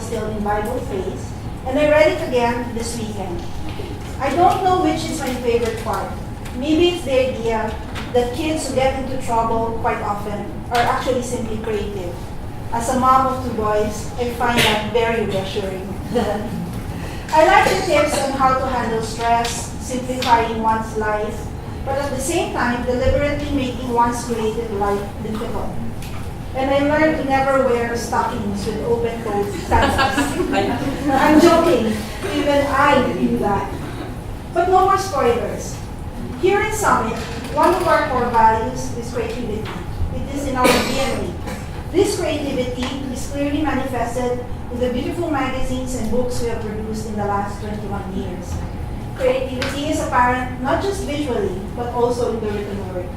was still in Bible phase, and I read it again this weekend. I don't know which is my favorite part. Maybe it's the idea that kids who get into trouble quite often are actually simply creative. As a mom of 2 boys, I find that very reassuring. I like the tips on how to handle stress, simplifying one's life, but at the same time, deliberately making one's creative life difficult. And I learned to never wear stockings with open-toed sandals. I'm joking, even I do that. But no more spoilers. Here in Summit, one of our core values is creativity. It is in our DNA. This creativity is clearly manifested in the beautiful magazines and books we have produced in the last 21 years. Creativity is apparent not just visually, but also in the written word.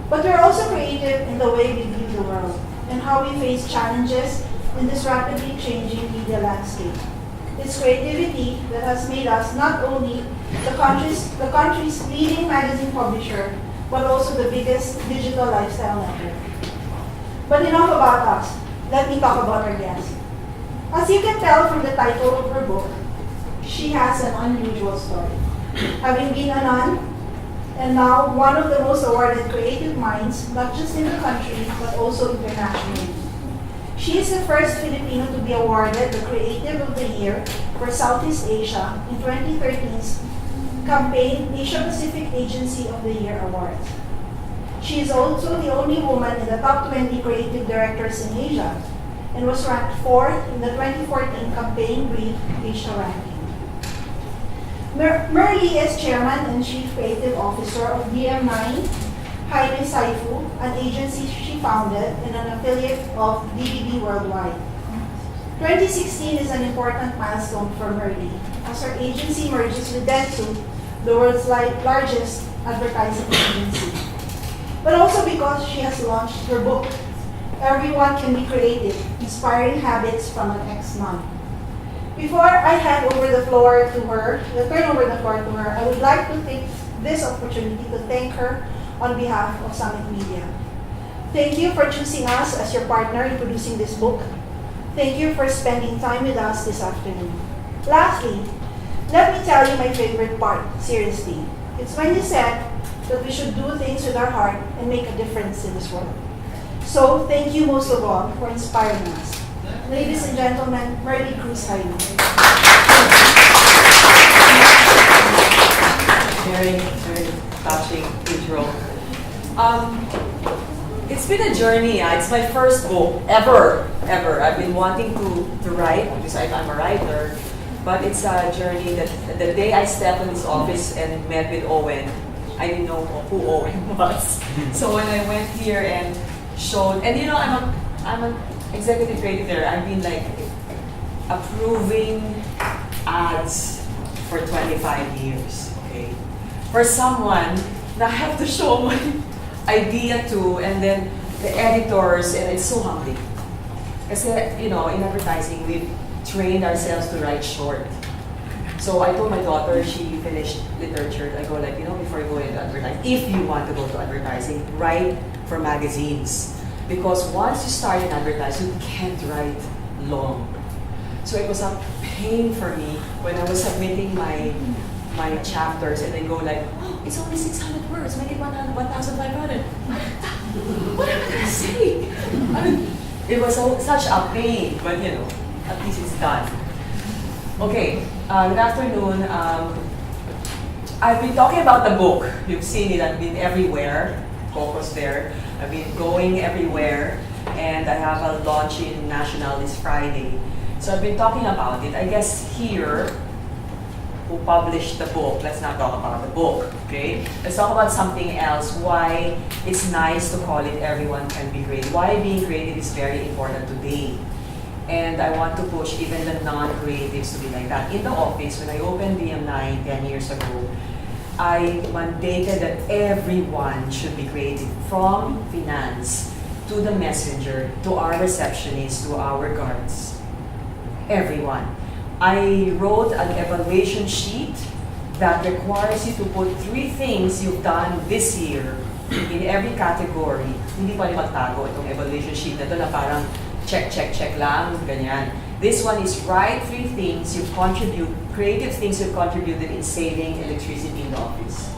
But we're also creative in the way we view the world and how we face challenges in this rapidly changing media landscape. It's creativity that has made us not only the country's leading magazine publisher, but also the biggest digital lifestyle network. But enough about us. Let me talk about our guest. As you can tell from the title of her book, she has an unusual story. Having been a nun, and now one of the most awarded creative minds, not just in the country, but also internationally. She is the first Filipino to be awarded the Creative of the Year for Southeast Asia in 2013's campaign Asia Pacific Agency of the Year Awards. She is also the only woman in the top 20 creative directors in Asia and was ranked 4th in the 2014 Campaign Brief Asia ranking. Merlee is Chairman and Chief Creative Officer of DM9 Jaime Saifu, an agency she founded and an affiliate of DVD Worldwide. 2016 is an important milestone for Merlee, as her agency merges with Dentsu, the world's largest advertising agency. But also because she has launched her book, Everyone Can Be Creative, Inspiring Habits from an Ex-Nun. Before I turn over the floor to her, I would like to take this opportunity to thank her on behalf of Summit Media. Thank you for choosing us as your partner in producing this book. Thank you for spending time with us this afternoon. Lastly, let me tell you my favorite part, seriously. It's when you said that we should do things with our heart and make a difference in this world. So, thank you most of all for inspiring us. Ladies and gentlemen, Merlee Cruz-Jayme. Very, very touching intro. It's been a journey. It's my first book ever. I've been wanting to write because I'm a writer, but it's a journey that the day I stepped in this office and met with Owen, I didn't know who Owen was. So when I went here and showed, and I'm an executive creative there. I've been like approving ads for 25 years. Okay, for someone that I have to show my idea to, and then the editors, and it's so humbling. Because in advertising, we've trained ourselves to write short. So I told my daughter, she finished literature, I go before you go into advertising, if you want to go to advertising, write for magazines. Because once you start in advertising, you can't write long. So it was a pain for me when I was submitting my chapters, and they go oh, it's only 600 words, make it 1,500. What am I going to say? It was such a pain, but at least it's done. Okay, good afternoon. I've been talking about the book. You've seen it, I've been everywhere. Coco's there. I've been going everywhere, and I have a launch in National this Friday. So I've been talking about it. I guess here, who published the book, let's not talk about the book, okay? Let's talk about something else, why it's nice to call it Everyone Can Be Creative. Why being creative is very important today. And I want to push even the non-creatives to be like that. In the office, when I opened DM9 10 years ago, I mandated that everyone should be creative, from finance to the messenger, to our receptionist, to our guards. Everyone. I wrote an evaluation sheet that requires you to put 3 things you've done this year in every category. Hindi pa rin magtago itong evaluation sheet na ito na parang check lang, ganyan. This one is write 3 things you contribute, creative things you've contributed in saving electricity in the office.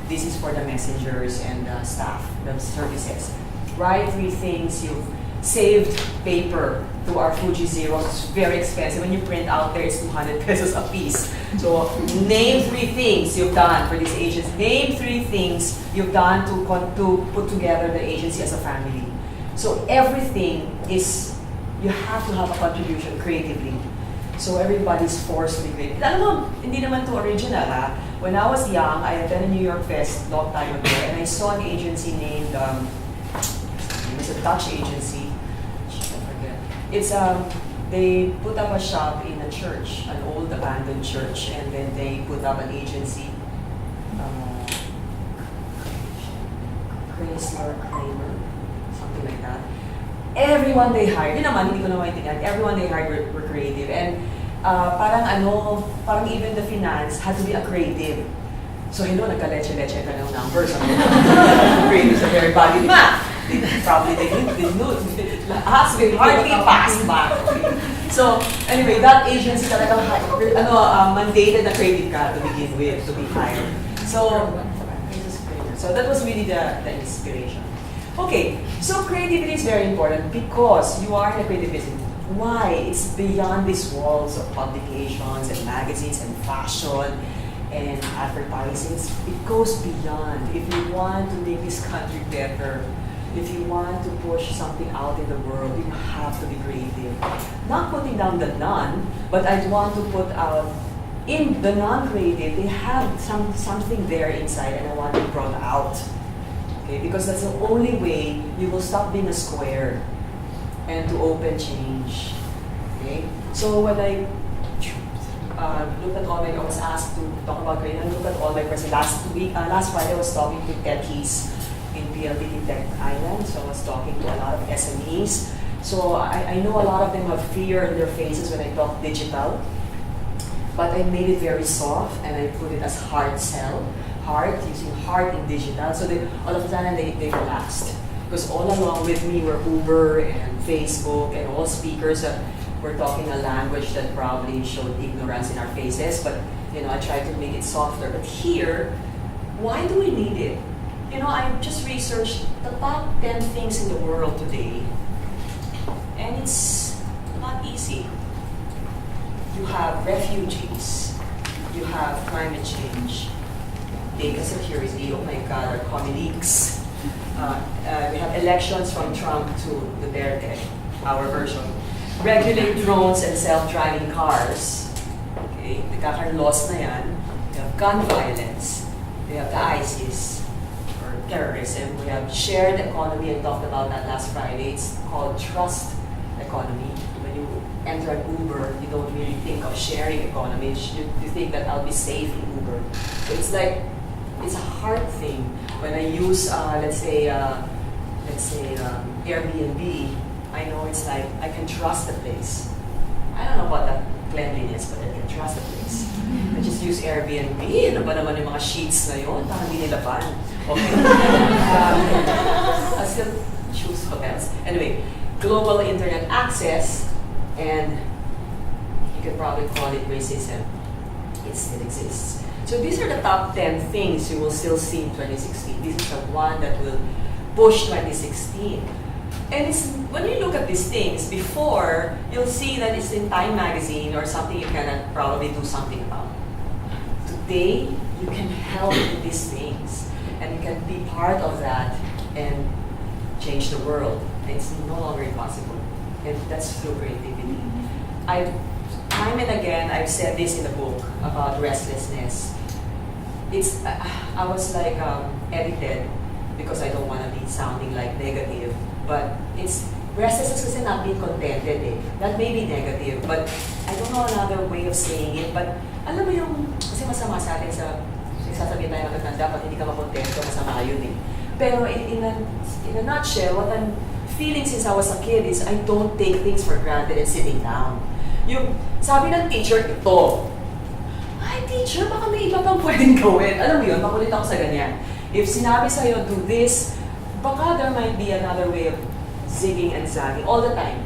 This is for the messengers and the staff, the services. Write 3 things you've saved paper to our Fuji Xerox. It's very expensive. When you print out there, it's 200 pesos a piece. So name 3 things you've done for this agency. Name 3 things you've done to put together the agency as a family. So everything is, you have to have a contribution creatively. So everybody's forced to be creative. Alam mo, hindi naman to original ha. When I was young, I attended New York Fest long time ago, and I saw an agency named, it was a Dutch agency. I forget. It's they put up a shop in a church, an old abandoned church, and then they put up an agency. Chrysler, Kramer, something like that. Everyone they hired, yun naman, hindi ko naman maintindihan, everyone they hired were creative. And parang even the finance had to be a creative. So hello, nagka-leche-leche ka ng numbers. Creative sa everybody. Probably they knew. As we hardly passed by. So anyway, that agency talagang mandated na creative ka to begin with, to be hired. So that was really the inspiration. Okay, so creativity is very important because you are in a creative business. Why? It's beyond these walls of publications and magazines and fashion and advertising. It goes beyond. If you want to make this country better, if you want to push something out in the world, you have to be creative. Not putting down the none, but I want to put out in the non-creative, they have something there inside and I want it brought out. Okay, because that's the only way you will stop being a square and to open change. Okay, so when I looked at all my, I was asked to talk about creative. I looked at all my presents. Last Friday I was talking to Ted Keys in PLDT Tech Island. So I was talking to a lot of SMEs. So I know a lot of them have fear in their faces when I talk digital. But I made it very soft and I put it as hard sell. Heart, using heart in digital. So all of a sudden they relaxed. Because all along with me were Uber and Facebook and all speakers that were talking a language that probably showed ignorance in our faces. But I tried to make it softer. But here, why do we need it? I just researched the top 10 things in the world today. And it's not easy. You have refugees. You have climate change. Data security, oh my God, our colleagues. We have elections from Trump to Duterte, our version. Regulate drones and self-driving cars. Okay, nagkakaroon na yan. We have gun violence. We have the ISIS, or terrorism. We have shared economy. I talked about that last Friday. It's called trust economy. When you enter an Uber, you don't really think of sharing economy. You think that I'll be safe in Uber. So it's like, it's a hard thing. When I use, let's say Airbnb, I know it's like, I can trust the place. I don't know about the cleanliness, but I can trust the place. I just use Airbnb. Ano ba naman yung mga sheets na yun? Parang hindi nila ban. Okay. I still choose hotels. Anyway, global internet access, and you could probably call it racism. It still exists. So these are the top 10 things you will still see in 2016. This is the one that will push 2016. And when you look at these things, before, you'll see that it's in Time magazine or something you cannot probably do something about. Today, you can help in these things. And you can be part of that and change the world. It's no longer impossible. And that's through creativity. Time and again, I've said this in the book about restlessness. I was like edited because I don't want to be sounding like negative. But it's restlessness kasi not being contented eh. That may be negative, but I don't know another way of saying it. But alam mo yung, kasi masama sa atin sa sasabihin tayo maganda, pag hindi ka makontento, masama yun eh. Pero in a nutshell, what I'm feeling since I was a kid is I don't take things for granted and sitting down. Yung sabi ng teacher, ito. Ay, teacher, baka may iba pang pwedeng gawin. Alam mo yun, makulit ako sa ganyan. If sinabi sa'yo, do this, baka there might be another way of zigging and zagging all the time.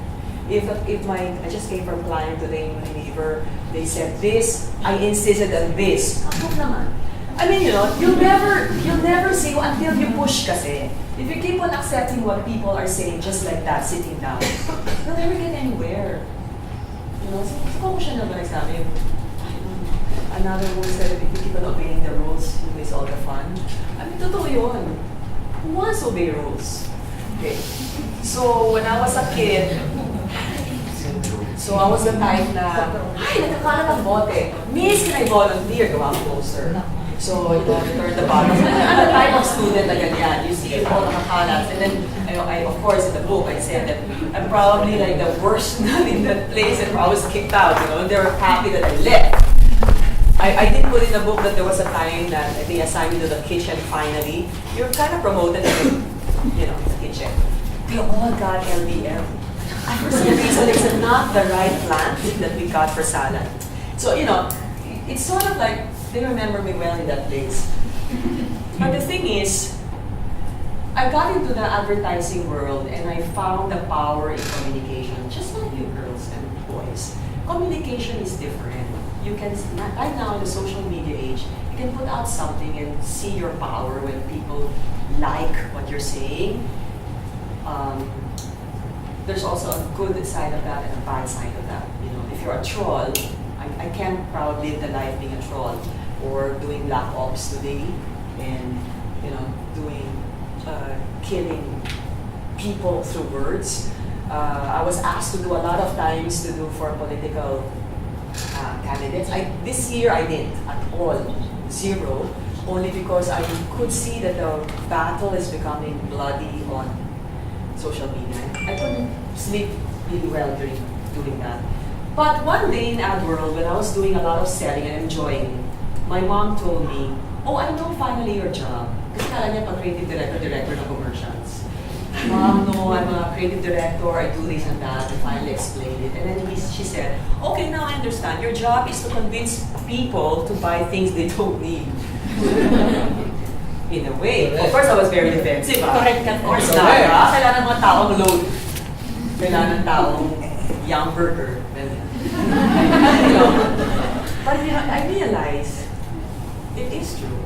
If I just came from client today, my neighbor, they said this, I insisted on this. Ako naman. I mean, you'll never say until you push kasi. If you keep on accepting what people are saying just like that, sitting down, you'll never get anywhere. So kung siya naman nagsabi, another rule said that if you keep on obeying the rules, you miss all the fun. I mean, totoo yun. Who wants to obey rules? Okay. So, when I was a kid, I was the type na, ay, nagkakalat ang bote. Miss, can I volunteer? Gawa ang poster. So, return the bottles. I'm the type of student na ganyan. You see all nakakalat. And then, I, of course, in the book, I said that I'm probably like the worst nun in that place and I was kicked out. They were happy that I left. I did put in the book that there was a time that they assigned me to the kitchen finally. You're kind of promoted to, the kitchen. We all got LDL. For some reason, it's not the right plant that we got for salad. So, it's sort of like, they remember me well in that place. But the thing is, I got into the advertising world and I found the power in communication, just like you girls and boys. Communication is different. You can, right now in the social media age, you can put out something and see your power when people like what you're saying. There's also a good side of that and a bad side of that. If you're a troll, I can't proudly live the life being a troll or doing black ops today and doing killing people through words. I was asked to do a lot of times to do for political candidates. This year I didn't at all, 0, only because I could see that the battle is becoming bloody on social media. I couldn't sleep really well during doing that. But one day in ad world, when I was doing a lot of selling and enjoying, my mom told me, oh, I know finally your job. Kasi kala niya pag creative director ng commercials. Mom, no, I'm a creative director, I do this and that, and finally explained it. And then she said, okay, now I understand. Your job is to convince people to buy things they don't need. In a way. Of course, I was very defensive. Correct. Of course not. Kailangan mga taong load. Kailangan ng taong young burger. But I realized it is true.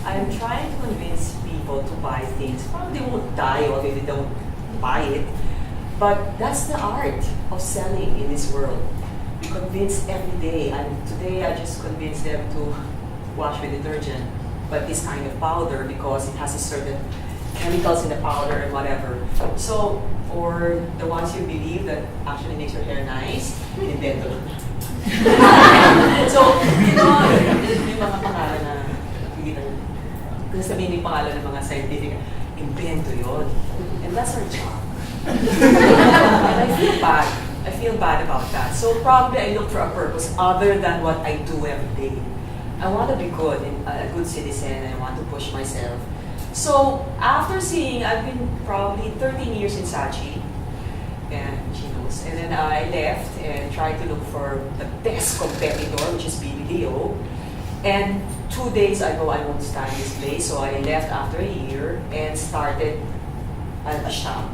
I'm trying to convince people to buy things. Probably they won't die or if they don't buy it. But that's the art of selling in this world. We convince every day. And today I just convinced them to wash with detergent, but this kind of powder because it has a certain chemicals in the powder and whatever. So, or the ones you believe that actually makes your hair nice, invento. So, yung mga pangalan na hindi na, kasi sabihin yung pangalan ng mga scientific, invento yun. And that's our job. And I feel bad. I feel bad about that. So probably I look for a purpose other than what I do every day. I want to be good, a good citizen, and I want to push myself. So after seeing, I've been probably 13 years in Sachi, and she knows. And then I left and tried to look for the best competitor, which is BBDO. And 2 days ago, I won't stand this place, so I left after a year and started a shop.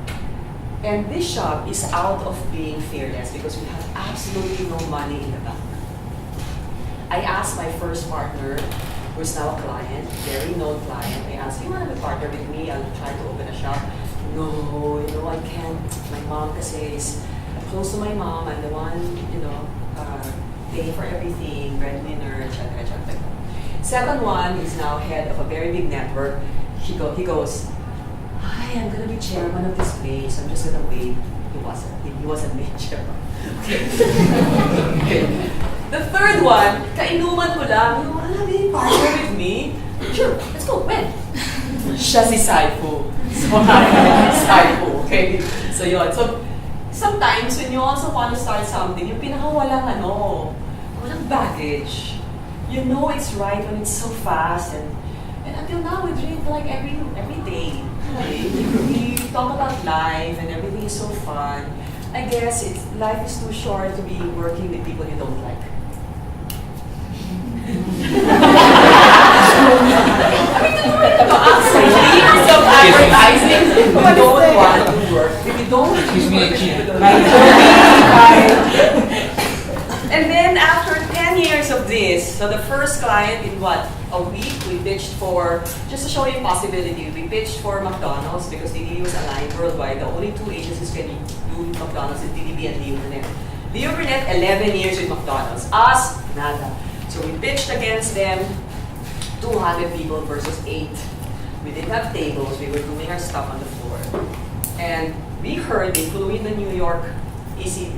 And this shop is out of being fearless because we have absolutely no money in the bank. I asked my first partner, who's now a client, very known client, I asked, you want to partner with me? I'll try to open a shop. No, I can't. My mom kasi is close to my mom. I'm the one, paying for everything, breadwinner, etc. Second one is now head of a very big network. He goes, hi, I'm gonna be chairman of this place. I'm just gonna wait. He wasn't made chairman. Okay. The third one, kainuman ko lang, you wanna be partner with me? Sure, let's go, when? Siya si Saifu. So, Saifu, okay? So yun. So, sometimes when you also want to start something, yung pinakawalang walang baggage. You know it's right when it's so fast and until now we drink like every day. Okay? We talk about life and everything is so fun. I guess life is too short to be working with people you don't like. Advertising, if you don't want to work, if you don't And then after 10 years of this, so the first client in what? A week, we pitched for, just to show you possibility, we pitched for McDonald's because DDB was aligned worldwide. The only two agencies can do McDonald's is DDB and Leo Burnett. Leo Burnett, 11 years with McDonald's. Us, nada. So we pitched against them, 200 people versus 8. We didn't have tables, we were doing our stuff on the floor. And we heard they flew in the New York ECB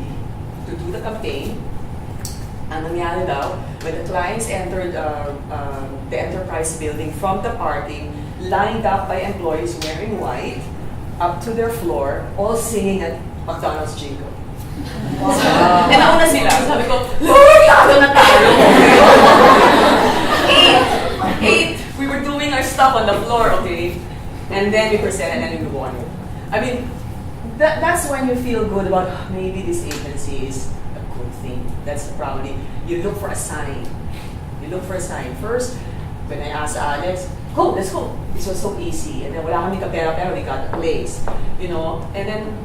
to do the campaign. Ang nangyari daw, when the clients entered the enterprise building from the parking, lined up by employees wearing white, up to their floor, all singing at McDonald's jingle. Wow. And nauna sila, sabi ko, Lord, talo na tayo! Eight, we were doing our stuff on the floor, okay? And then we presented and then we won. I mean, that's when you feel good about maybe this agency is a good thing. That's probably, you look for a sign. You look for a sign. First, when I asked Alex, go, let's go. This was so easy. And then wala kami kapera pero we got a place. You know, and then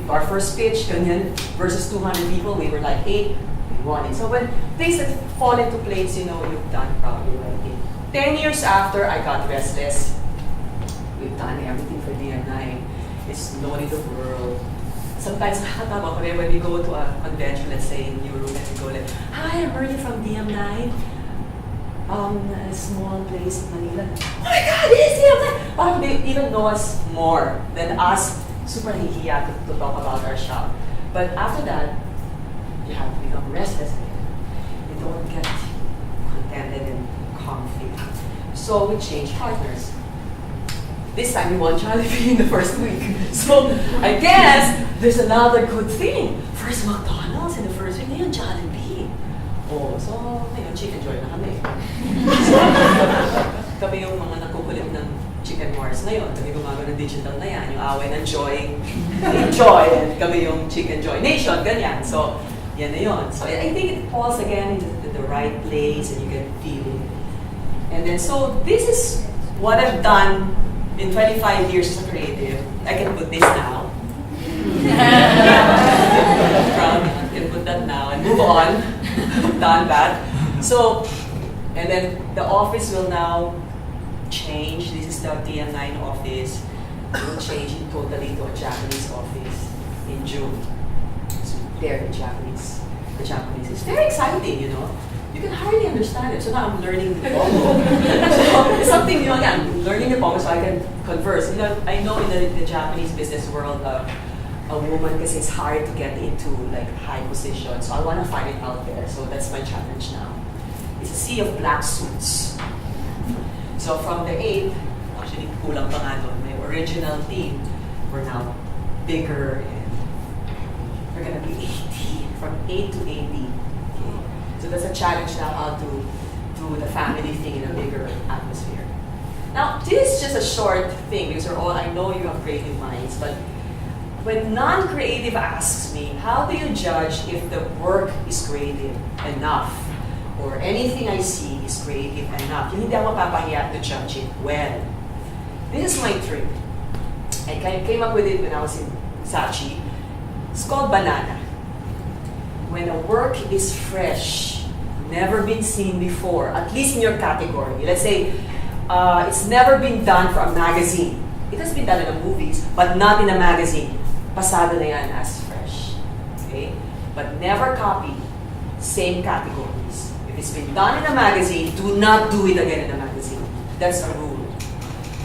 our first pitch, ganyan, versus 200 people, we were like 8, we won it. So when things that fall into place, you know, you've done probably like it. 10 years after, I got restless. We've done everything for DM9. It's known in the world. Sometimes nakakatawa kami when we go to a convention, let's say in Europe, and we go like, hi, I'm Merlee from DM9. A small place in Manila. Oh my God, this is DM9! Parang they even know us more than us. Super hihiya to talk about our shop. But after that, you have to become restless again. You don't get contented and comfy. So we changed partners. This time we won Jollibee in the first week. So I guess there's another good thing. First McDonald's in the first week, ngayon Jollibee. Oh, so ngayon Chicken Joy na kami. So, kami yung mga nakukulit ng Chicken Wars ngayon. Kami gumagawa ng digital na yan, yung away ng Joy, Joy, and kami yung Chicken Joy Nation, ganyan. So, yan na yun. So I think it falls again in the right place and you can feel it. And then, so this is what I've done in 25 years as a creative. I can put this now. Proud, I can put that now and move on. Done that. So, and then the office will now change. This is the DM9 office. It will change it totally to a Japanese office in June. So there, the Japanese. It's very exciting, you know. You can hardly understand it. So now I'm learning the Bongo. So it's something new. Yeah, I'm learning the Bongo so I can converse. You know, I know in the Japanese business world, a woman, because it's hard to get into like high positions. So I want to find it out there. So that's my challenge now. It's a sea of black suits. So from the 8, actually kulang pa nga doon, my original team, we're now bigger and we're gonna be 80, from 8 to 80. Okay? So that's a challenge now how to do the family thing in a bigger atmosphere. Now, this is just a short thing because I know you have creative minds, but when non-creative asks me, how do you judge if the work is creative enough? Or anything I see is creative enough. Hindi ako mapapahiya to judge it well. This is my trick. I came up with it when I was in Sachi. It's called banana. When a work is fresh, never been seen before, at least in your category. Let's say it's never been done for a magazine. It has been done in the movies, but not in a magazine. Pasado na yan as fresh. Okay? But never copy same categories. If it's been done in a magazine, do not do it again in a magazine. That's a rule.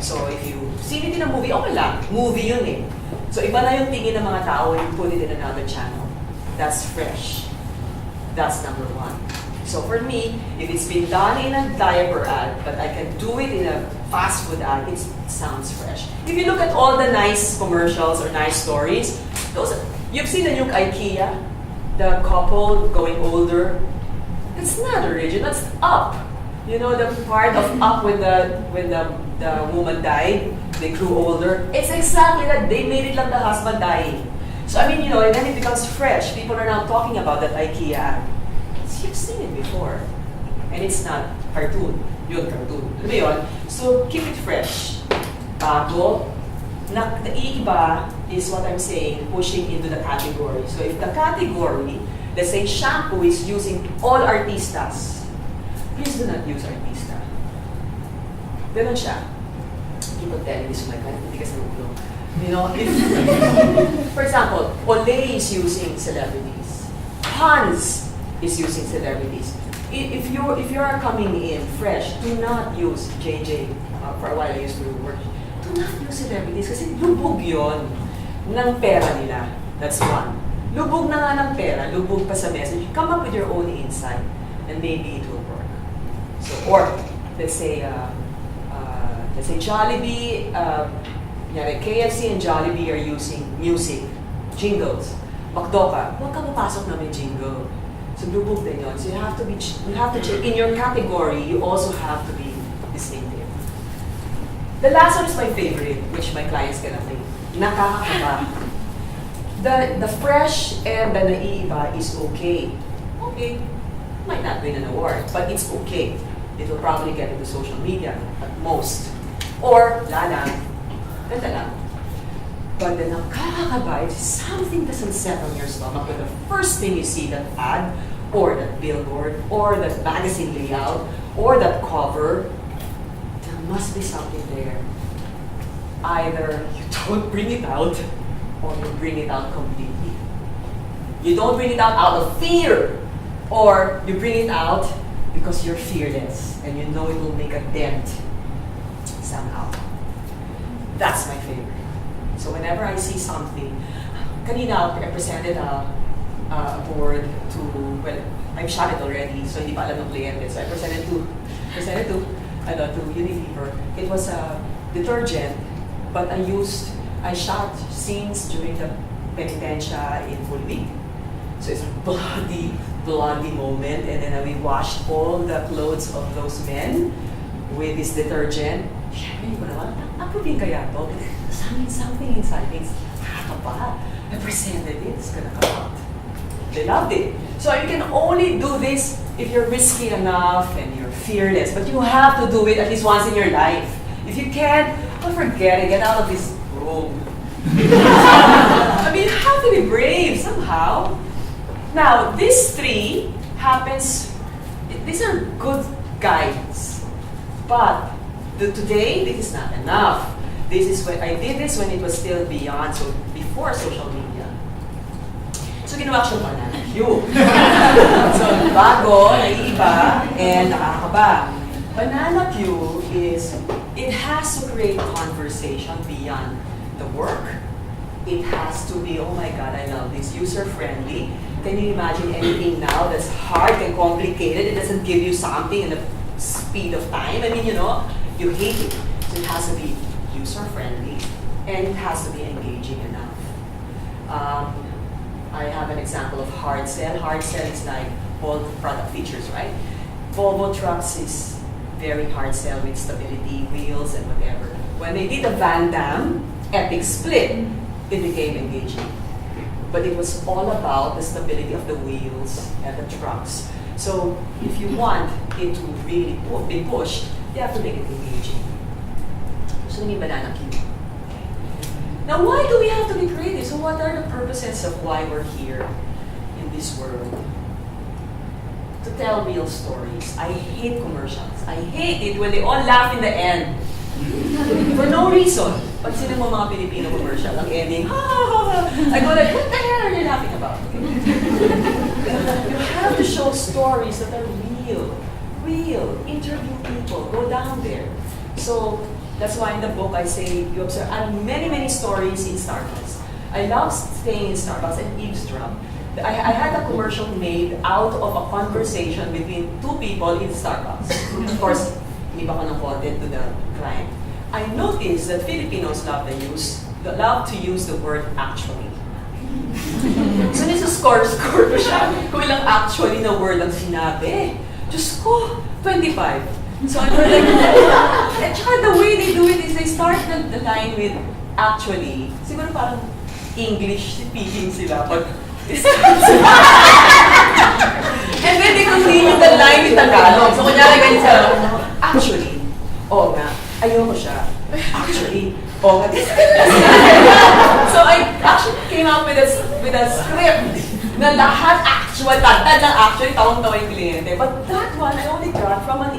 So if you see it in a movie, okay lang. Movie yun eh. So iba na yung tingin ng mga tao when you put it in another channel. That's fresh. That's number 1. So for me, if it's been done in a diaper ad, but I can do it in a fast food ad, it sounds fresh. If you look at all the nice commercials or nice stories, you've seen the new IKEA, the couple going older. It's not original. It's Up. You know the part of Up when the woman died, they grew older. It's exactly that. They made it like the husband dying. So I mean, you know, and then it becomes fresh. People are now talking about that IKEA. You've seen it before, and it's not cartoon. Yun cartoon. Alam mo yun? So keep it fresh. Bago. Naiiba is what I'm saying, pushing into the category. So if the category, let's say shampoo is using all artistas, please do not use artista. Ganun siya. Keep on telling this to my client, hindi kasi nagulong. You know, if, for example, Olay is using celebrities. Hans is using celebrities. If you are coming in fresh, do not use JJ. For a while I used to work. Do not use celebrities kasi lubog yon ng pera nila. That's one. Lubog na nga ng pera, lubog pa sa message. Come up with your own insight and maybe it will work. So, or let's say Jollibee, KFC and Jollibee are using music, jingles. Makdo ka, huwag ka papasok na may jingle. So lubog din yun. So you have to check. In your category, you also have to be distinctive. The last one is my favorite, which my clients can agree. Nakakakaba. The fresh and the naiiba is okay. Okay. Might not win an award, but it's okay. It will probably get into social media at most. Or, lalang. Ganda lang. But the nakakakaba is something doesn't set on your stomach when the first thing you see that ad, or that billboard, or that magazine layout, or that cover, there must be something there. Either you don't bring it out, or you bring it out completely. You don't bring it out of fear, or you bring it out because you're fearless, and you know it will make a dent somehow. That's my favorite. So whenever I see something, kanina I presented a board to, well, I've shot it already, so hindi pa alam ng kliyente. So I presented to Unilever. It was a detergent, but I shot scenes during the penitencia in Full Week. So it's a bloody moment, and then we washed all the clothes of those men with this detergent. Siyempre, hindi ko naman, approving kaya to? Something inside me, nakakaba. I presented it, it's gonna come out. They loved it. So you can only do this if you're risky enough and you're fearless, but you have to do it at least once in your life. If you can't, well, forget it, get out of this room. I mean, you have to be brave somehow. Now, these three these are good guides, but today, this is not enough. I did this when it was still beyond, so before social media. So ginawa ko siyang banana cue. So bago, naiiba, and nakakaba. Banana cue is, it has to create conversation beyond the work. It has to be, oh my God, I love this, user-friendly. Can you imagine anything now that's hard and complicated? It doesn't give you something in the speed of time. I mean, you hate it. So it has to be user-friendly, and it has to be engaging enough. I have an example of hard sell. Hard sell is like all product features, right? Volvo trucks is very hard sell with stability, wheels, and whatever. When they did the Van Damme epic split, it became engaging. But it was all about the stability of the wheels and the trucks. So if you want it to really be pushed, you have to make it engaging. So we need banana cue. Now, why do we have to be creative? So what are the purposes of why we're here in this world? To tell real stories. I hate commercials. I hate it when they all laugh in the end. For no reason. Pag sino mo mga Pilipino commercial, ang ending, ha ha ha. I go like, what the hell are you laughing about? You have to show stories that are real. Real. Interview people. Go down there. So that's why in the book I say, you observe, many stories in Starbucks. I love staying in Starbucks and eavesdrop. I had a commercial made out of a conversation between two people in Starbucks. Of course, iba ko ng content to the client. I noticed that Filipinos love to use the word actually. So nisa-score ko siya kung ilang actually na word ang sinabi. Diyos ko, 25. So I'm like, and the way they do it is they start the line with actually, siguro parang English speaking sila, but and then they continue the line with Tagalog. So kunyari ganyan sila, actually, oo nga, ayoko siya. Actually, so I actually came up with a script na lahat actually tawang-tawa yung kliyente. But that one, I only got from a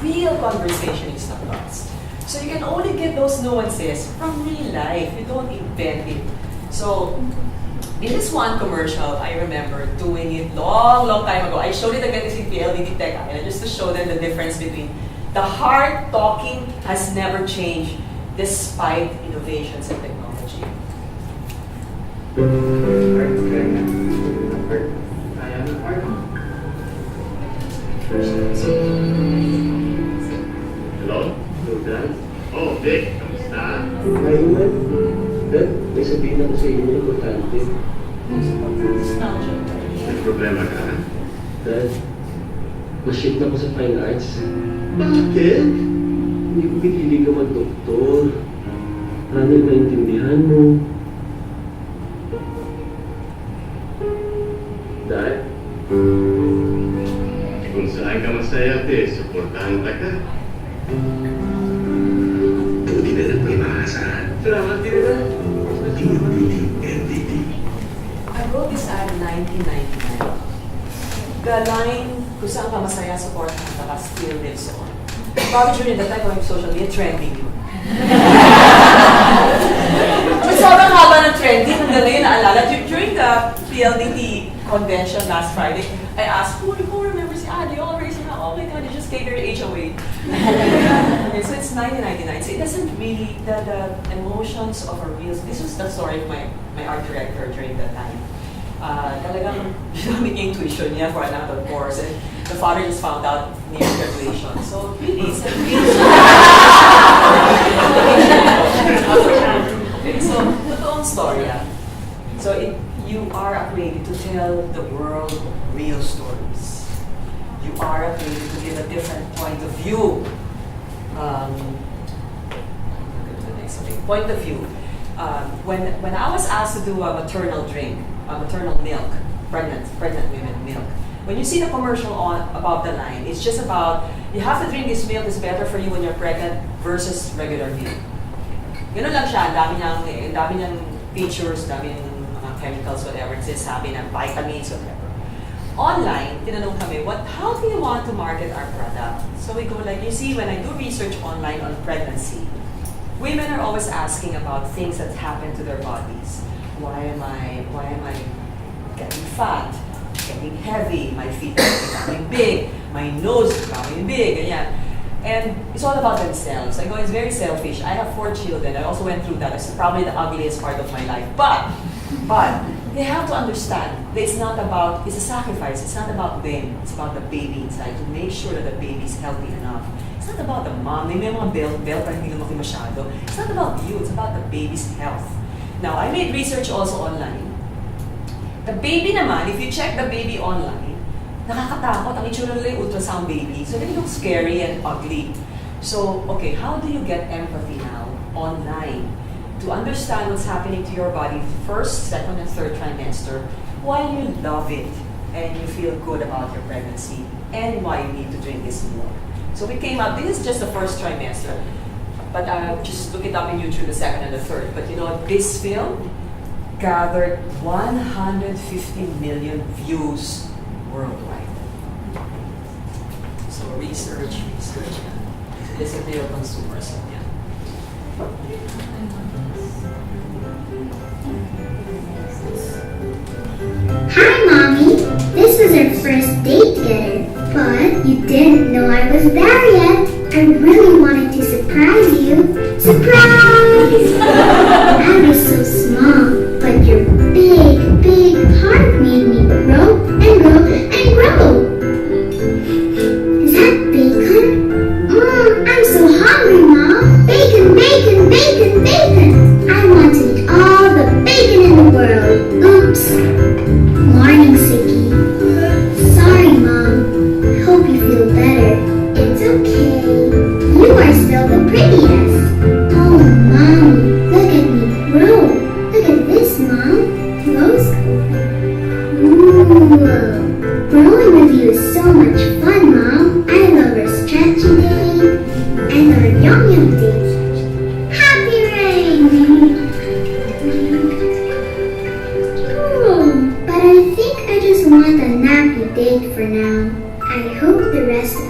real conversationista class. So you can only get those nuances from real life. You don't invent it. So in this one commercial, I remember doing it long time ago. I showed it again in PLDT Tech Island just to show them the difference between the heart talking has never changed despite innovations in technology. Hello? Hello, Dad? Oh, Vic, kamusta? Ayun, Dad, may sabihin ako sa inyo, importante. May problema ka? Dad, ma-shift na ko sa fine arts. Bakit? Hindi ko pinili ka mag-doktor. Sana maintindihan mo. Dad? Kung saan ka masaya, supportahan ka. Buti na lang may maasahan. Salamat din na. MVP. I wrote this ad in 1999. The line, kung saan ka masaya, supportahan ka, still lives on. Probably during the time of social media, trending yun. But sobrang haba ng trending, hanggang ngayon naalala. During the PLDT convention last Friday, I asked, who remembers the ad? They all raised their hand. Oh my God, you just gave your age away. Okay, so it's 1999. So it doesn't really, the emotions of a real, this was the story of my art director during that time. Talagang ginamit niya yung tuition niya for another course, and the father just found out near graduation. So really, it's a okay, so totoong story. So you are upgraded to tell the world real stories. You are upgraded to give a different point of view. Point of view. When I was asked to do a maternal drink, maternal milk, pregnant women milk. When you see the commercial about the line, it's just about you have to drink this milk. It's better for you when you're pregnant versus regular milk. Ganun lang siya. Dami niyang features, dami niyang chemicals, whatever. It's sabi ng vitamins, whatever. Online, tinanong kami, how do you want to market our product? So we go like, you see, when I do research online on pregnancy, women are always asking about things that happen to their bodies. Why am I getting fat, getting heavy, my feet are becoming big, my nose is becoming big, ganyan. And it's all about themselves. I go, it's very selfish. I have 4 children. I also went through that. It's probably the ugliest part of my life. But they have to understand that it's a sacrifice. It's not about them. It's about the baby inside, to make sure that the baby is healthy enough. It's not about the mom. May mga belt pero hindi lumaki masyado. It's not about you. It's about the baby's health. Now, I made research also online. The baby naman, if you check the baby online, nakakatakot. Ang itsura nila yung ultrasound baby. So they look scary and ugly. So, okay, how do you get empathy now online to understand what's happening to your body first, second, and third trimester while you love it and you feel good about your pregnancy and why you need to drink this milk? So we came up, this is just the first trimester, but just look it up in YouTube, the second and the third. But you know, this film gathered 150 million views worldwide. So research. Listen to your consumers. Yeah. Hi, Mommy. This was our first date together, but you didn't know I was there yet. I really wanted to surprise you. Surprise! I was so small, but your big heart made me grow and grow and grow. Is that bacon? I'm so hungry, Mom. Bacon! I want to eat all the bacon in the world. Oops. Morning, Sicky. Sorry, Mom. I hope you feel better. It's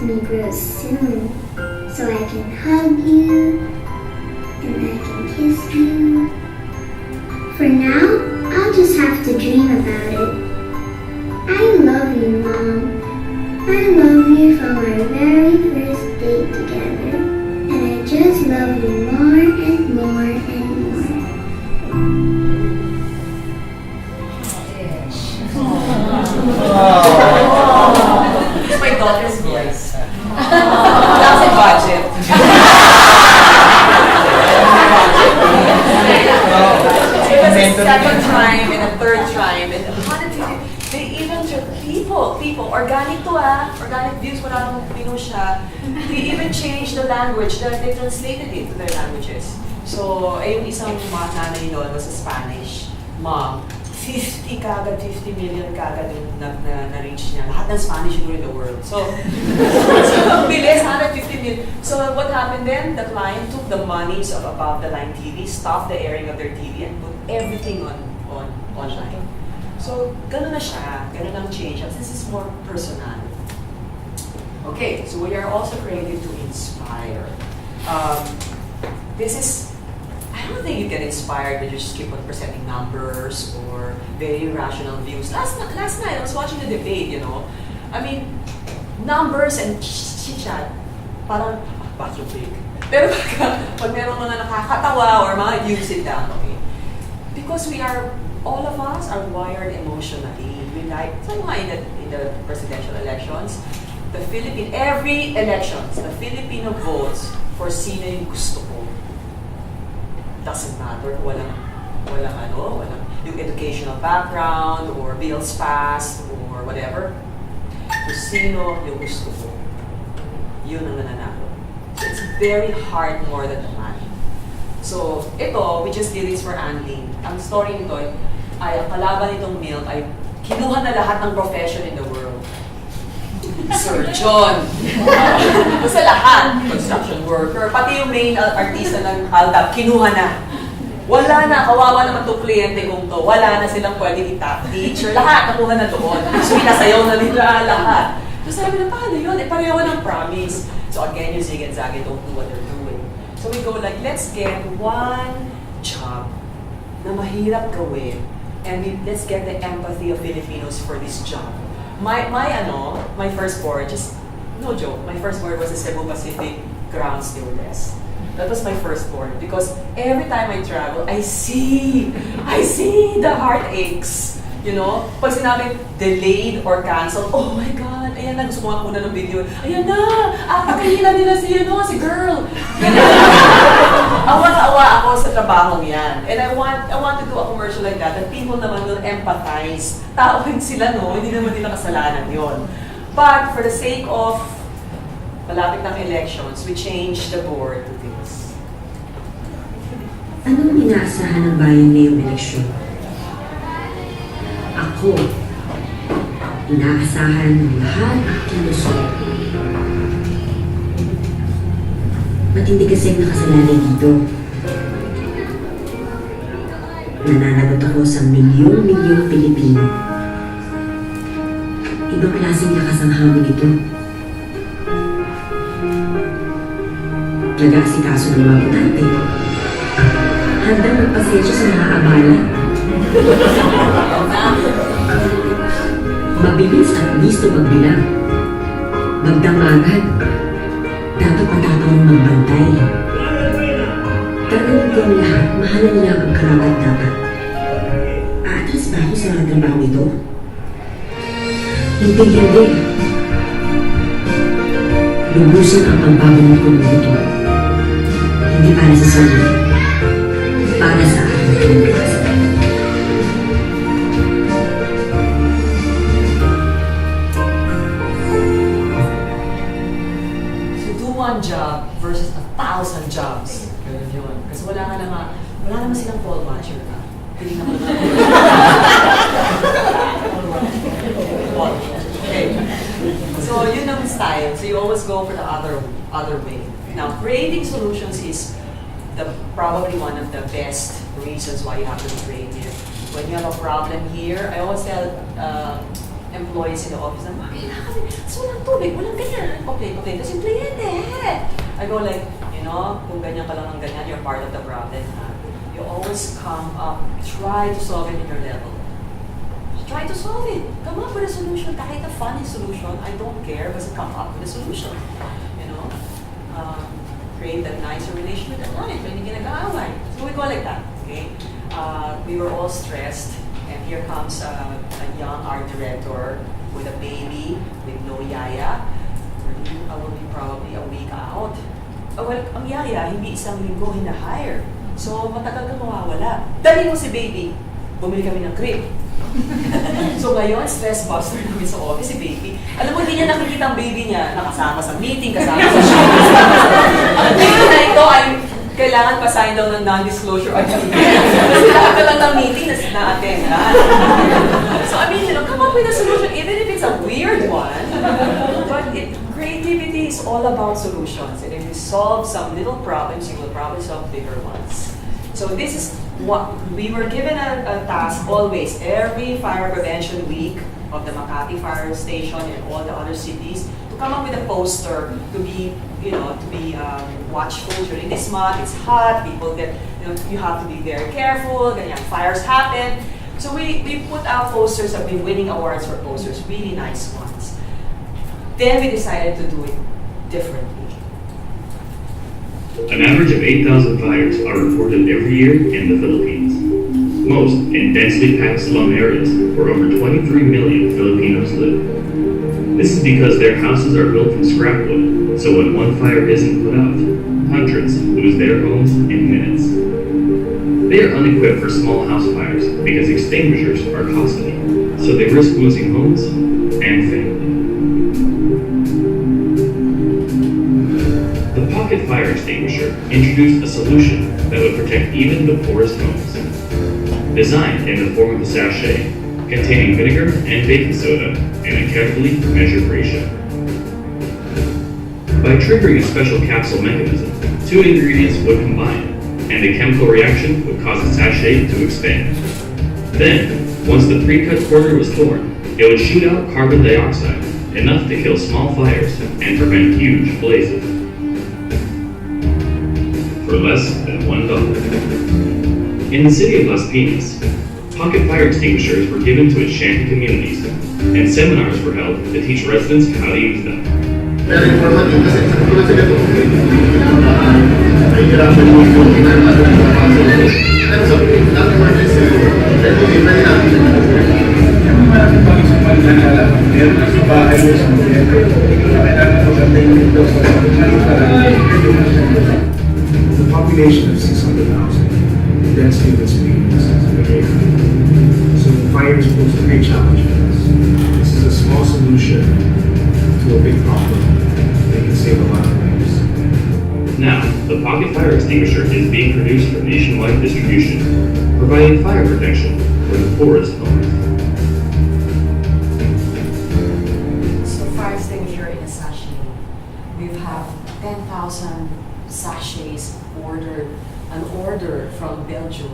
me grow soon, so I can hug you and I can kiss you. For now, I'll just have to dream about it. I love you, Mom. I love you from our very first date together, and I just love you more and more and more. It's my daughter's voice. Wala kasi budget. It was a second time and a third time, and they even people, organic to organic views, wala nang Pino siya. They even changed the language, they translated it to their languages. So, yung isang nanay doon was a Spanish mom. 50 kagad, 50 million kagad yung na-reach niya. Lahat ng Spanish in the world. So, bilis, 150 million. So, what happened then? The client took the monies of above-the-line TV, stopped the airing of their TV, and put everything online. So, ganun na siya. Ganun ang change. This is more personal. Okay, so we are also created to inspire. This is, I don't think you get inspired when you just keep on presenting numbers or very rational views. Last night, I was watching the debate, you know. I mean, numbers and chit-chat, parang, bakit big? Pero pag meron mga nakakatawa or mga you sit down, okay? Because all of us are wired emotionally. We like, so in the presidential elections, every elections, the Filipino votes for sino yung gusto ko. Doesn't matter kung walang yung educational background or bills passed or whatever. Kung sino yung gusto ko, yun ang nananalo. So it's very hard more than the money. So ito, we just did this for Anling. Ang story nito ay ang kalaban nitong milk ay kinuha na lahat ng profession in the world. Surgeon. Basta lahat. Construction worker. Pati yung main artista ng Aldab, kinuha na. Wala na. Kawawa naman itong kliyente kong to. Wala na silang pwede i-top teacher. Lahat nakuha na doon. So, inasayaw na nila lahat. So, sabi na, paano yun? Pareho ng promise. So, again, yung Zig and Zaggy don't know what they're doing. So, we go like, let's get one job na mahirap gawin. And let's get the empathy of Filipinos for this job. My first board, just no joke, my first board was a Cebu Pacific ground stewardess. That was my first board because every time I travel, I see the heartaches. You know, pag sinabi delayed or canceled, oh my God, ayan na, gusto ko nga muna ng video. Ayan na, pagkahila nila si girl. Awa-awa ako sa trabahong yan. And I want to do a commercial like that people naman will empathize. Tao rin sila, no? Hindi naman nila kasalanan yon. But for the sake of malapit ng elections, we changed the board to this. Anong inaasahan ng bayan ngayong eleksyon? Ako, inaasahan ng lahat ang kinusunod. Matindi kasi ang nakasalalay dito. Nananagot ako sa milyong-milyong Pilipino. Ibang klaseng lakas ang hamon ito. Nag-aasikaso ng mga botante. Handang magpasensya sa mga abala. Mabilis at listo magbilang. Magdamagan. Dapat matatawang magbantay. Karaniwan ko ang lahat, mahalan nila ang karapat-dapat. Aatras ba ako sa trabaho ito? Hindi. Lubusin ang pagbabanat kong buto. Hindi para sa sarili. Para sa aking kinabukasan. One job versus 1,000 jobs. Ganun yun. Kasi wala naman silang call watcher na. Hindi naman Okay. So, yun ang style. So, you always go for the other way. Now, creating solutions is probably one of the best reasons why you have to be creative. When you have a problem here, I always tell employees in the office na, kailangan, so walang tubig, walang ganyan. Okay, kasi yung kliyente. I go like, kung ganyan ka lang ng ganyan, you're part of the problem. You always come up, try to solve it in your level. Try to solve it. Come up with a solution. Kahit a funny solution, I don't care, basta come up with a solution. Create that nicer relation with the client when you nag-aaway. So we go like that, okay? We were all stressed, and here comes a young art director with a baby, with no yaya. I will be probably a week out. Well, ang yaya, hindi isang linggo hina-hire. So, matagal ka mawawala. Dali mo si baby. Bumili kami ng crib. So ngayon, stress buster namin sa office si baby. Alam mo, hindi niya nakikita ang baby niya. Nakasama sa meeting, kasama sa show. Ang baby na ito ay kailangan pa-sign daw ng non-disclosure agreement. Kasi lahat ka lang ng meeting na-attend. So I mean, come up with a solution, even if it's a weird one. But creativity is all about solutions. And if you solve some little problems, you will probably solve bigger ones. So this is what we were given a task always, every fire prevention week of the Makati Fire Station and all the other cities, to come up with a poster to be, watchful during this month. It's hot, people get, you have to be very careful, ganyan, fires happen. So we put out posters, have been winning awards for posters, really nice ones. Then we decided to do it differently. An average of 8,000 fires are reported every year in the Philippines. Most in densely packed slum areas where over 23 million Filipinos live. This is because their houses are built from scrap wood, so when one fire isn't put out, hundreds lose their homes in minutes. They are unequipped for small house fires because extinguishers are costly, so they risk losing homes and family. The pocket fire extinguisher introduced a solution that would protect even the poorest homes. Designed in the form of a sachet, containing vinegar and baking soda in a carefully measured ratio. By triggering a special capsule mechanism, two ingredients would combine, and a chemical reaction would cause the sachet to expand. Then, once the pre-cut corner was torn, it would shoot out carbon dioxide, enough to kill small fires and prevent huge blazes. For less than $1. In the city of Las Piñas, pocket fire extinguishers were given to its shanty communities, and seminars were held to teach residents how to use them. Very informative kasi tulad sa gato. Nahihirapan mo yung ginagawa ng mga terms of emergency, pwede natin. Yung maraming pag-isipan na alam, meron na sa bahay mo sa mga kailangan magandang dito sa the population of 600,000 density of its communities is very high. So fire is posed a great challenge for us. This is a small solution to a big problem. They can save a lot of lives. Now, the pocket fire extinguisher is being produced for nationwide distribution, providing fire protection for the poorest homes. So fire extinguisher in a sachet. We have 10,000 sachets an order from Belgium.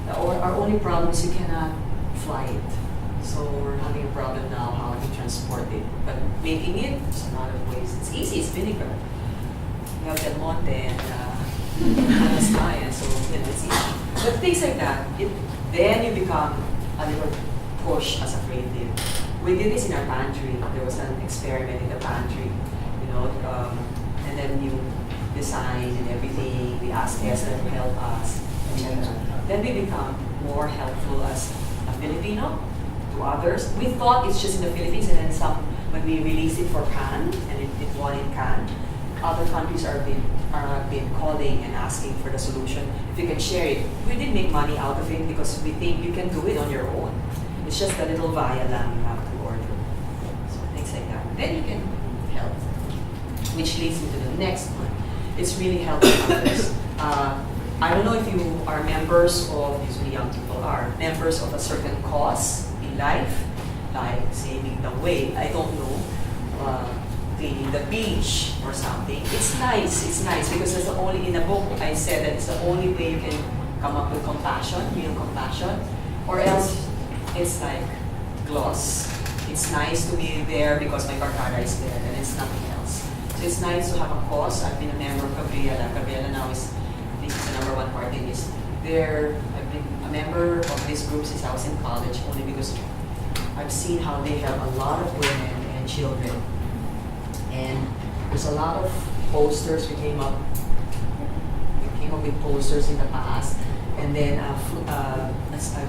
Our only problem is you cannot fly it. So we're having a problem now how to transport it. But making it, there's a lot of ways. It's easy, it's vinegar. You have Del Monte and Anastasia, so it's easy. But things like that, then you become a little push as a creative. We did this in our pantry. There was an experiment in the pantry, and then you design and everything. We asked Esther to help us, and then we become more helpful as a Filipino to others. We thought it's just in the Philippines, and then when we released it for Cannes, and it won in Cannes, other countries are been calling and asking for the solution. If you can share it, we didn't make money out of it because we think you can do it on your own. It's just a little vial lang you have to order. So things like that. Then you can help, which leads me to the next one. It's really helping others. I don't know if you are members of, usually young people are, members of a certain cause in life, like saving the whale, I don't know, cleaning the beach or something. It's nice because it's the only, in the book I said that it's the only way you can come up with compassion, real compassion, or else it's like gloss. If it's nice to be there because my barkada is there and it's nothing else. So it's nice to have a cause. I've been a member of Gabriela. Gabriela now is, I think, the #1 party list. I've been a member of this group since I was in college, only because I've seen how they help a lot of women and children. And there's a lot of posters we came up with posters in the past, and then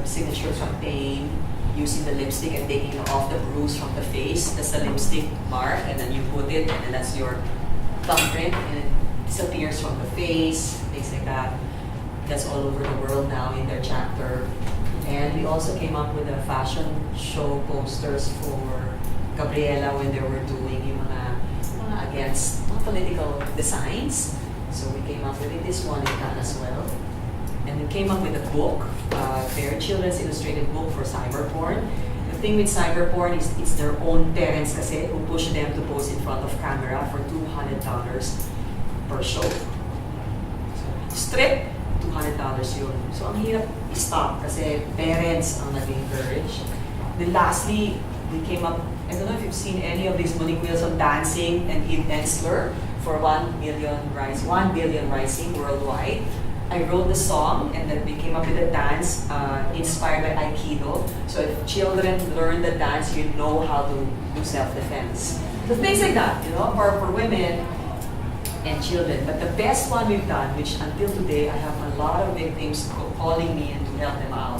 signature campaign using the lipstick and taking off the bruise from the face. That's the lipstick mark, and then you put it, and then that's your thumbprint, and it disappears from the face, things like that. That's all over the world now in their chapter. And we also came up with a fashion show posters for Gabriela when they were doing yung mga against political designs. So we came up with it. This one is done as well. And we came up with a book, their children's illustrated book for cyber porn. The thing with cyber porn is it's their own parents kasi who push them to pose in front of camera for $200 per show. So, strip, $200 yun. So ang hirap i-stop kasi parents ang nag-encourage. Then lastly, we came up, I don't know if you've seen any of these molecules on dancing and Eve Ensler for 1 billion rising worldwide. I wrote the song and then we came up with a dance inspired by Aikido. So if children learn the dance, you know how to do self-defense. So things like that, for women and children. But the best one we've done, which until today I have a lot of victims calling me and to help them out,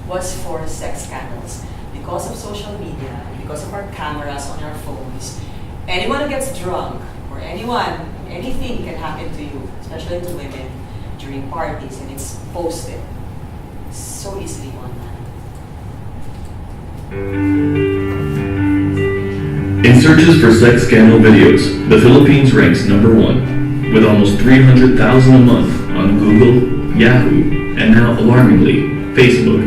was for sex scandals. Because of social media, because of our cameras on our phones, anyone who gets drunk or anything can happen to you, especially to women during parties, and it's posted so easily online. In searches for sex scandal videos, the Philippines ranks #1, with almost 300,000 a month on Google, Yahoo, and now alarmingly, Facebook.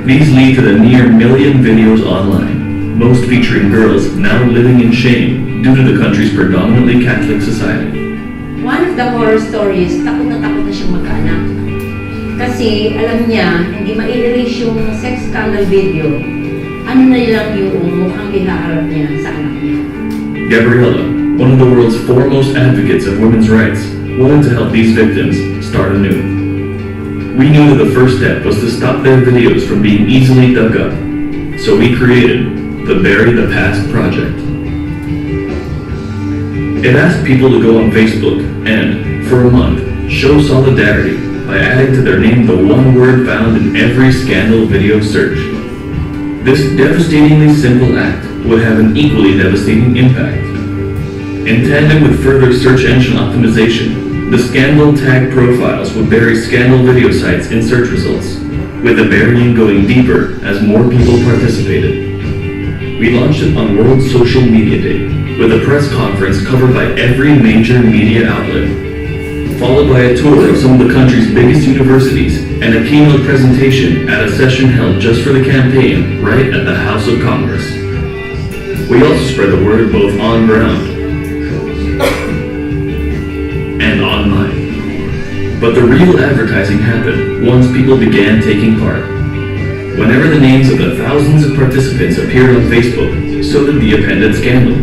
These lead to the near million videos online, most featuring girls now living in shame due to the country's predominantly Catholic society. One of the horror stories, takot na siyang magkaanak. Kasi alam niya, hindi ma-erase yung sex scandal video. Ano na lang yung mukhang ihaharap niya sa anak niya. Gabriela, one of the world's foremost advocates of women's rights, wanted to help these victims start anew. We knew that the first step was to stop their videos from being easily dug up, so we created the Bury the Past project. It asked people to go on Facebook and, for a month, show solidarity by adding to their name the one word found in every scandal video search. This devastatingly simple act would have an equally devastating impact. In tandem with further search engine optimization, the scandal tag profiles would bury scandal video sites in search results, with the burying going deeper as more people participated. We launched it on World Social Media Day, with a press conference covered by every major media outlet, followed by a tour of some of the country's biggest universities and a keynote presentation at a session held just for the campaign right at the House of Congress. We also spread the word both on ground and online. But the real advertising happened once people began taking part. Whenever the names of the thousands of participants appeared on Facebook, so did the appended scandal.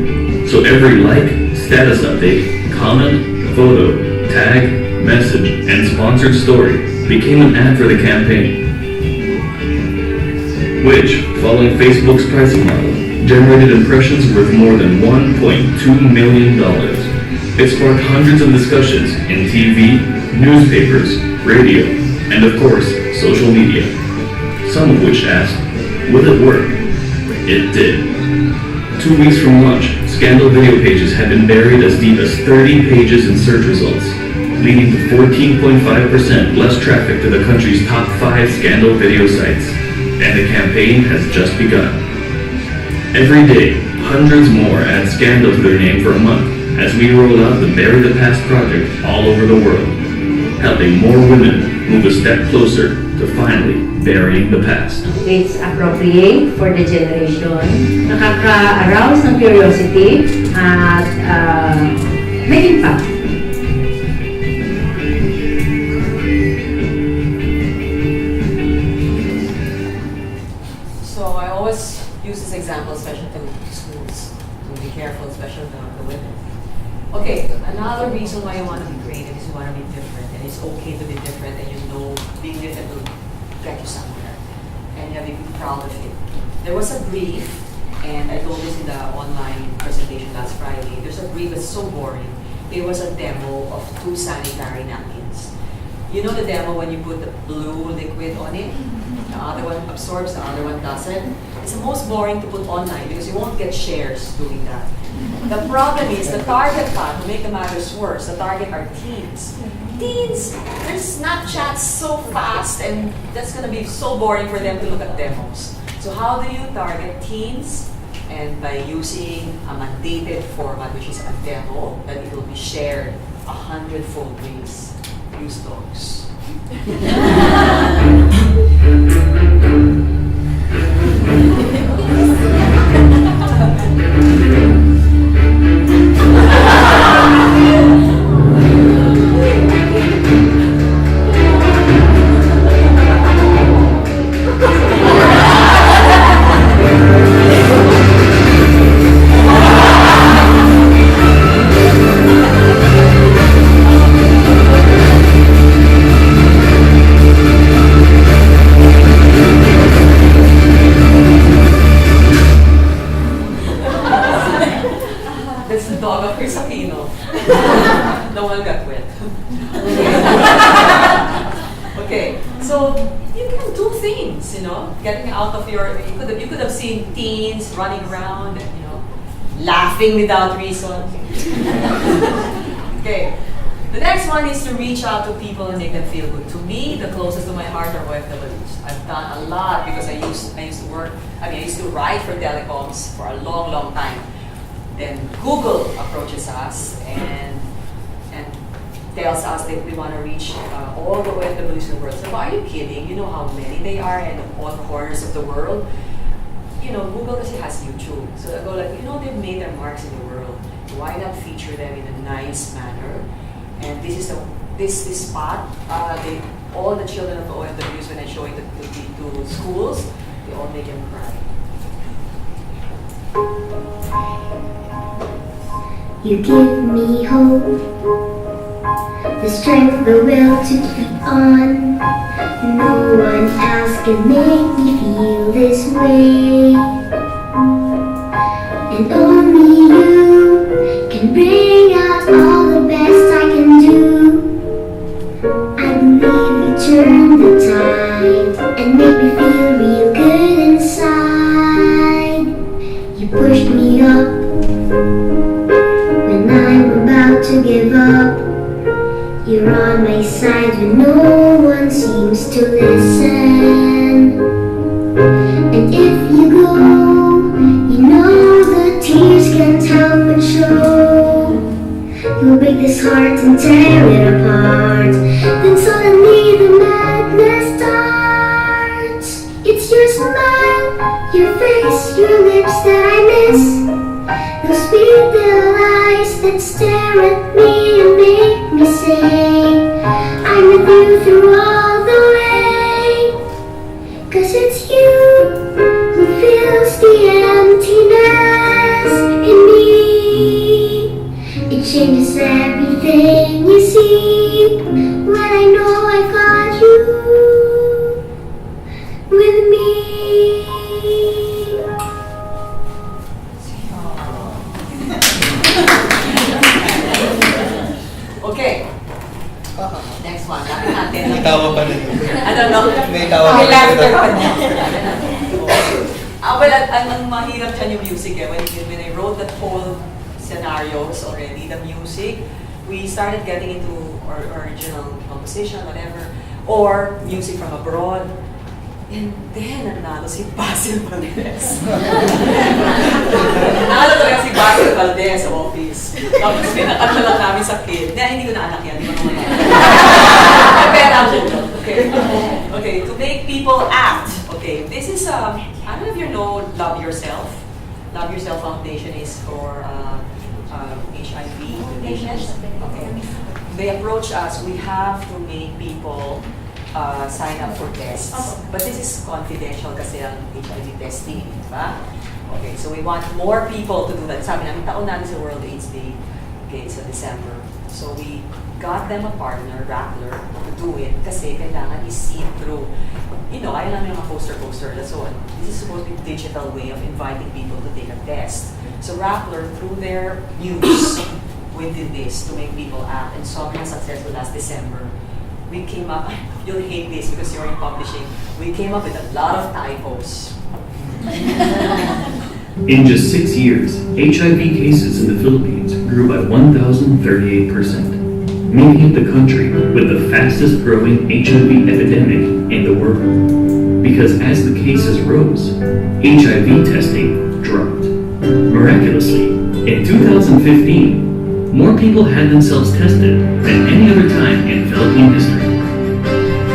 So every like, status update, comment, photo, tag, message, and sponsored story became an ad for the campaign, which, following Facebook's pricing model, generated impressions worth more than $1.2 million. It sparked hundreds of discussions in TV, newspapers, radio, and of course, social media. Some of which asked, will it work? It did. 2 weeks from launch, scandal video pages had been buried as deep as 30 pages in search results, leading to 14.5% less traffic to the country's top 5 scandal video sites. And the campaign has just begun. Every day, hundreds more add scandal to their name for a month as we roll out the Bury the Past project all over the world, helping more women move a step closer to finally burying the past. It's appropriate for the generation. Nakaka-arouse ng curiosity at may impact. So I always use this example, different, and it's okay to be different, and you know being different will get you somewhere, and you have to be proud of it. There was a brief, and I told this in the online presentation last Friday. There's a brief that's so boring. It was a demo of 2 sanitary napkins. You know the demo when you put the blue liquid on it? The other one absorbs, the other one doesn't. It's the most boring to put online because you won't get shares doing that. The problem is the target to make the matters worse, the target are teens. Teens, their Snapchat's so fast, and that's gonna be so boring for them to look at demos. So how do you target teens? And by using a mandated format, which is a demo, that it will be shared 100-fold ways. Use dogs. That's the dog of Crisapino. No one got wet. Okay, so you can do things, you know, getting out of your. You could have seen teens running around, and, you know, laughing without reason. Okay, the next one is to reach out to people and make them feel good. To me, the closest to my heart are OFWs. I've done a lot because I used to work. I used to write for telecoms for a long, long time. Then Google approaches us and tells us that we want to reach all the OFWs in the world. So are you kidding? You know how many they are in all corners of the world? You know, Google kasi has YouTube. So I go like, you know, they've made their marks in the world. Why not feature them in a nice manner? And this is this spot. All the children of the OFWs, when I show it to schools, they all make them cry. You give me hope, the strength, the will to keep on. No one else can make me feel this way, and only you can bring out all the best I can do. I believe you turn the tide and make me feel real good inside. You pushed me up when I'm about to give up. You're on my side when no one seems to listen. And if you go, you know the tears can't help but show. You'll break this heart and tear it apart. Then suddenly the madness starts. It's your smile, your face, your lips that I miss. Those sweet little eyes that stare at me and make me say I'm with you through all the way. 'Cause it's you who fills the emptiness in me. It changes everything you see when I know I've got you with me. Okay. Next one. Lapit natin. May tawa pa rin. I don't know. May tawa May pa laughter rin. pa niya. Well, ang mahirap dyan yung music eh. When I wrote that whole scenarios already, the music, we started getting into our original composition, whatever, or music from abroad. And then, nanalo si Basil Valdez. Nanalo talaga si Basil Valdez sa office. Tapos pinakanta lang namin sa kid. Hindi ko na anak yan. Di ba naman yan? Okay, to make people act. Okay, this is, I don't know if you know Love Yourself. Love Yourself Foundation is for HIV patients. Okay. They approach us, we have to make people sign up for tests. But this is confidential kasi ang HIV testing, di ba? Okay, so we want more people to do that. Sabi namin, taon natin sa World AIDS Day, okay, sa December. So we got them a partner, Rappler, to do it kasi kailangan i-see through. You know, ayaw namin yung mga poster. So, this is supposed to be a digital way of inviting people to take a test. So, Rappler, through their news, we did this to make people act. And sobrang successful last December. We came up, you'll hate this because you're in publishing, we came up with a lot of typos. In just 6 years, HIV cases in the Philippines grew by 1,038%, making it the country with the fastest growing HIV epidemic in the world. Because as the cases rose, HIV testing dropped. Miraculously, in 2015, more people had themselves tested than any other time in Philippine history.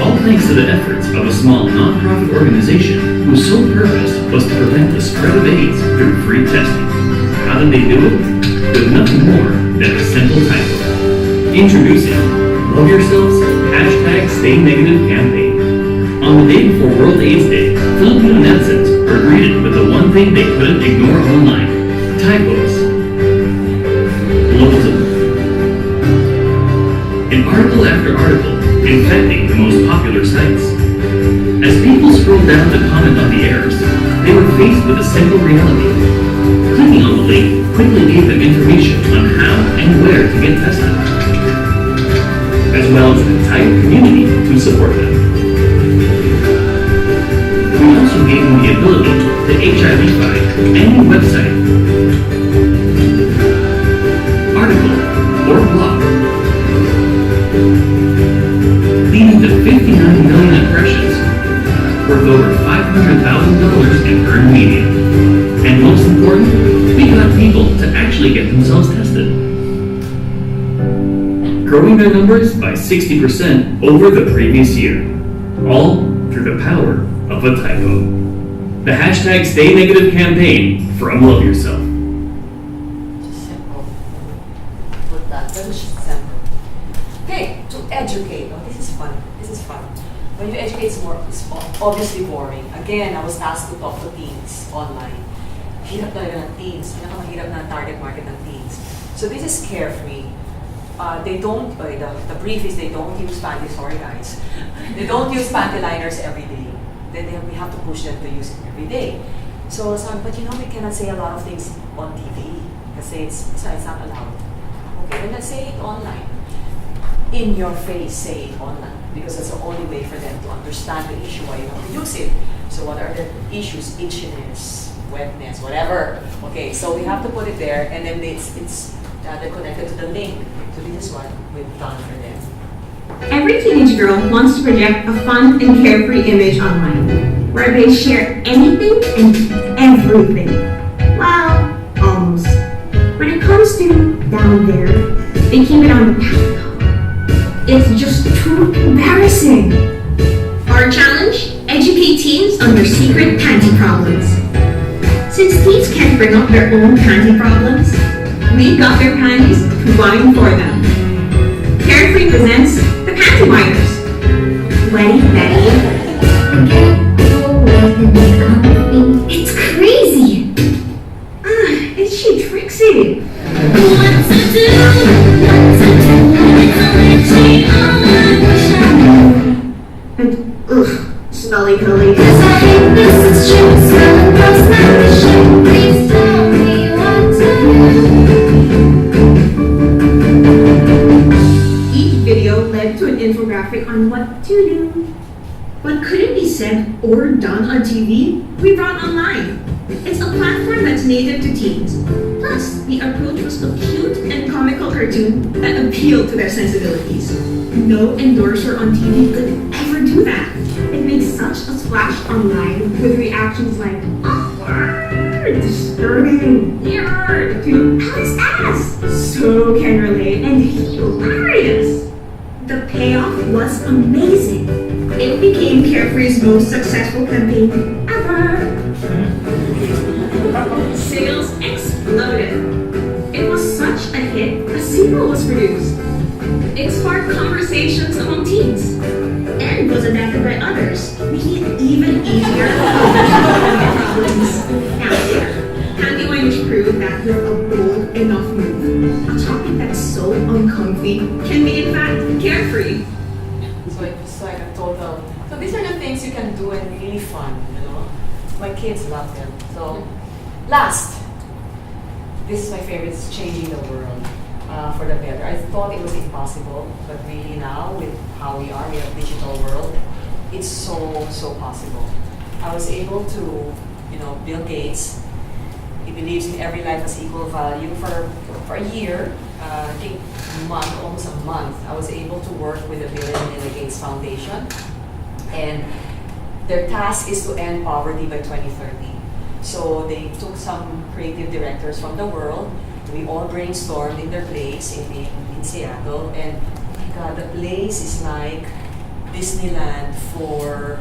All thanks to the efforts of a small non-profit organization whose sole purpose was to prevent the spread of AIDS through free testing. How did they do it? With nothing more than a simple title. Introducing Love Yourselves #StayNegative campaign. On the day before World AIDS Day, Filipino netizens were greeted with the one thing they couldn't ignore online: typos. Look to them. In article after article, infecting the most popular sites. As people scrolled down to comment on the errors, they were faced with a simple reality. Clicking on the link quickly gave them information on how and where to get tested, as well as an entire community to support them. We also gave them the ability to HIVify any website, article, or blog, leading to 59 million impressions, worth over $500,000 in earned media. And most important, we got people to actually get themselves tested, growing their numbers by 60% over the previous year, all through the power of a typo. The #StayNegative campaign from Love Yourself. Just simple. Put that. That is just simple. Okay, to educate. Oh, this is fun. When you educate, it's obviously boring. Again, I was asked to talk to teens online. Hirap talaga ng teens. Pinakamahirap na target market ng teens. So this is Carefree. They don't, the brief is they don't use panty, sorry guys. They don't use panty liners every day. We have to push them to use it every day. So, but we cannot say a lot of things on TV because it's not allowed. Okay, then let's say it online. In your face, say it online because that's the only way for them to understand the issue why you have to use it. So what are the issues? Itchiness, wetness, whatever. Okay, so we have to put it there, and then they're connected to the link. So this is what we've done for them. Every teenage girl wants to project a fun and carefree image online, where they share anything and everything. Well, almost. When it comes to down there, they keep it on the path. It's just too embarrassing. Our challenge? Educate teens on their secret panty problems. Since teens can't bring up their own panty problems, we got their panties to whine for them. Carefree presents the Panty Whiners. Ready, Betty? It's crazy! Is she Trixie? What to do? And smelly curly. Cause I hate this, it's true. Smelling gross, not the shit. Please tell me what to do. Each video led to an infographic on what to do. What couldn't be said or done on TV, we brought online. It's a platform that's native to teens. Plus, the approach was a cute and comical cartoon that appealed to their sensibilities. No endorser on TV could ever do that. It makes such a splash online with reactions like awkward, disturbing, weird, to Alice ass, so can relate, and hilarious. The payoff was amazing. It became Carefree's most successful campaign ever. Sales exploded. It was such a hit, a sequel was produced. It sparked conversations among teens and was adapted by others, making it even easier to solve problems out there. Panty Whiners proved that with a bold enough move, a topic that's so uncomfy can be in fact So it was like a total. So these are the things you can do and really fun, you know. My kids love them. So last, this is my favorite, it's changing the world for the better. I thought it was impossible, but really now with how we are, we have digital world, it's so possible. I was able to, you know, Bill Gates, he believes in every life has equal value. For a year, I think almost a month, I was able to work with the Bill and Melinda Gates Foundation, and their task is to end poverty by 2030. So they took some creative directors from the world. We all brainstormed in their place in Seattle, and oh my God, the place is like Disneyland for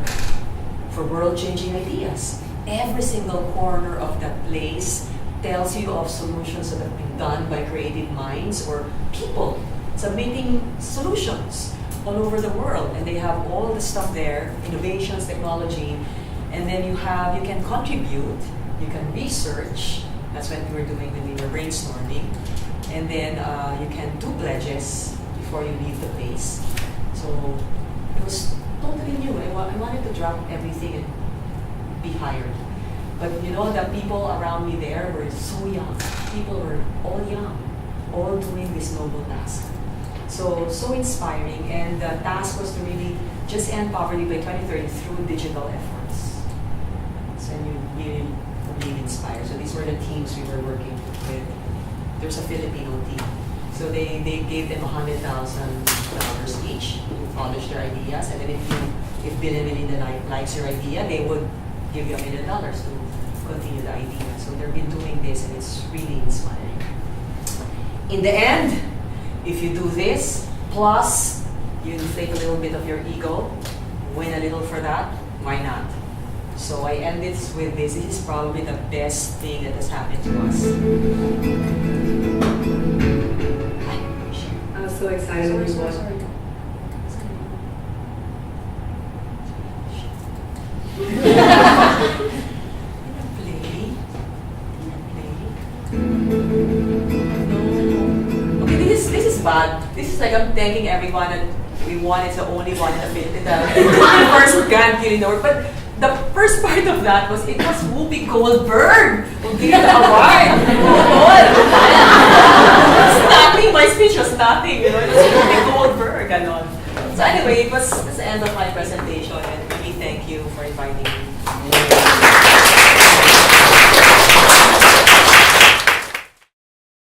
world-changing ideas. Every single corner of that place tells you of solutions that have been done by creative minds or people submitting solutions all over the world. And they have all the stuff there, innovations, technology, and then you can contribute, you can research. That's what we were doing when we were brainstorming. And then you can do pledges before you leave the place. So it was totally new. I wanted to drop everything and be hired. But you know, the people around me there were so young. People were all young, all doing this noble task. So inspiring, and the task was to really just end poverty by 2030 through digital efforts. So you really inspired. So these were the teams we were working with. There's a Filipino team. So they gave them $100,000 each to polish their ideas, and then if Bill and Melinda likes your idea, they would give you $1 million to continue the idea. So they've been doing this, and it's really inspiring. In the end, if you do this, plus you inflate a little bit of your ego, win a little for that, why not? So I end this with this. This is probably the best thing that has happened to us. I was so excited when you watched. Okay, this is bad. This is like I'm thanking everyone that we won. It's the only one in the first Grand Prix in the world. But the first part of that was Whoopi Goldberg who gave the award. Nothing. My speech was nothing. You know, it was Whoopi Goldberg. So anyway, that's the end of my presentation, and really thank you for inviting me.